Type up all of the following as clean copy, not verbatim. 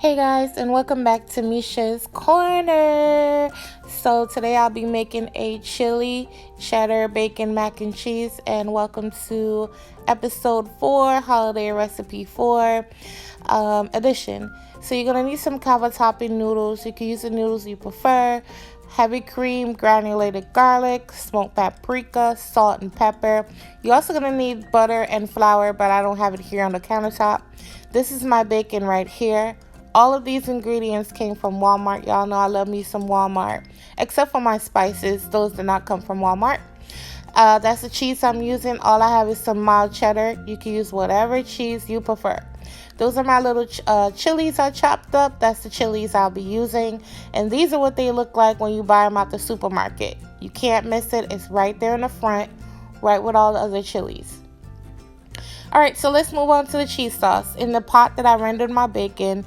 Hey guys, and welcome back to Misha's Corner. So today I'll be making a chili cheddar bacon mac and cheese, and welcome to episode 4, holiday recipe 4 edition. So you're gonna need some cavatapi noodles. You can use the noodles you prefer. Heavy cream, granulated garlic, smoked paprika, salt and pepper. You're also gonna need butter and flour, but I don't have it here on the countertop. This is my bacon right here. All of these ingredients came from Walmart. Y'all know I love me some Walmart. Except for my spices. Those did not come from Walmart. That's the cheese I'm using. All I have is some mild cheddar. You can use whatever cheese you prefer. Those are my little chilies I chopped up. That's the chilies I'll be using. And these are what they look like when you buy them out the supermarket. You can't miss it. It's right there in the front, right with all the other chilies. Alright, so let's move on to the cheese sauce. In the pot that I rendered my bacon,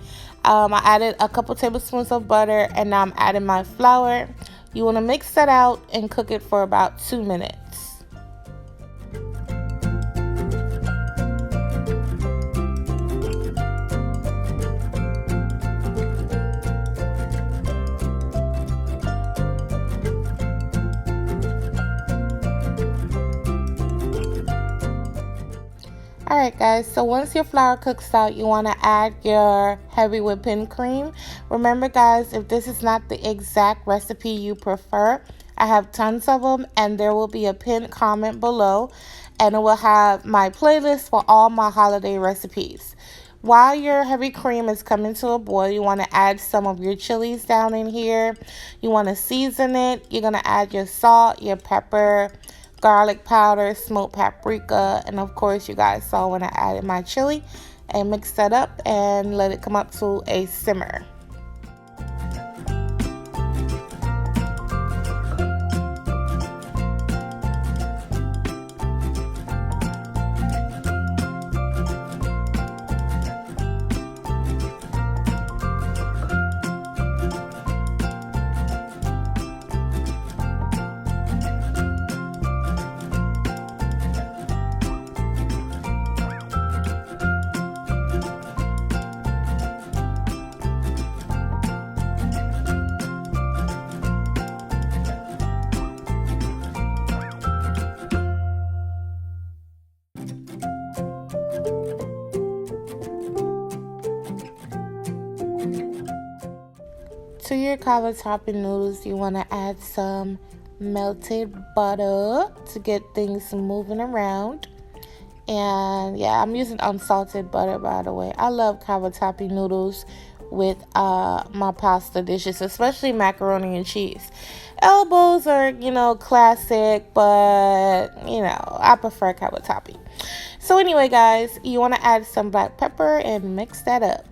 I added a couple tablespoons of butter, and now I'm adding my flour. You want to mix that out and cook it for about 2 minutes. Alright guys, so once your flour cooks out, you want to add your heavy whipping cream. Remember guys, if this is not the exact recipe you prefer, I have tons of them, and there will be a pinned comment below, and it will have my playlist for all my holiday recipes. While your heavy cream is coming to a boil, you want to add some of your chilies down in here. You want to season it. You're going to add your salt, your pepper, garlic powder, smoked paprika, and of course you guys saw when I added my chili, and mix that up and let it come up to a simmer. To your cavatapi noodles, you want to add some melted butter to get things moving around. And yeah, I'm using unsalted butter, by the way. I love cavatapi noodles with my pasta dishes, especially macaroni and cheese. Elbows are, classic, but, I prefer cavatapi. So anyway, guys, you want to add some black pepper and mix that up.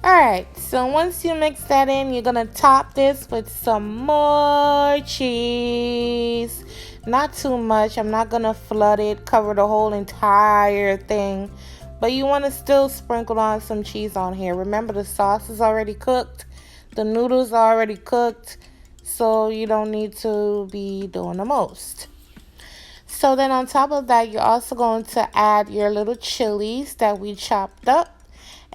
Alright, so once you mix that in, you're going to top this with some more cheese. Not too much. I'm not going to flood it, cover the whole entire thing. But you want to still sprinkle on some cheese on here. Remember, the sauce is already cooked. The noodles are already cooked. So you don't need to be doing the most. So then on top of that, you're also going to add your little chilies that we chopped up.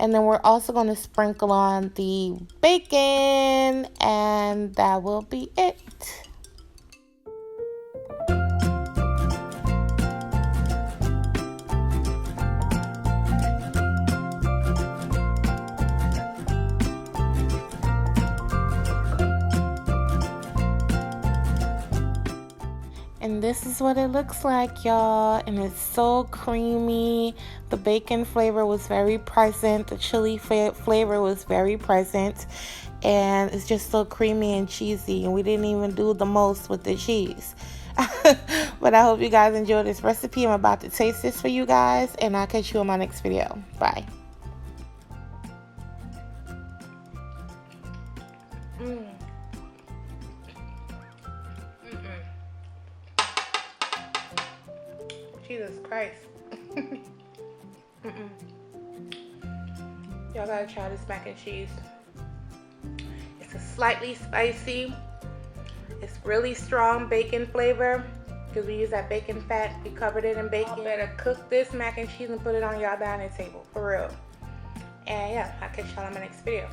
And then we're also going to sprinkle on the bacon, and that will be it. And this is what it looks like, y'all. And it's so creamy. The bacon flavor was very present. The chili flavor was very present. And it's just so creamy and cheesy. And we didn't even do the most with the cheese. But I hope you guys enjoy this recipe. I'm about to taste this for you guys. And I'll catch you in my next video. Bye. Jesus Christ. Y'all gotta try this mac and cheese. It's a slightly spicy. It's really strong bacon flavor because we use that bacon fat. We covered it in bacon. Y'all better cook this mac and cheese and put it on y'all dining table, for real. And yeah, I'll catch y'all in my next video.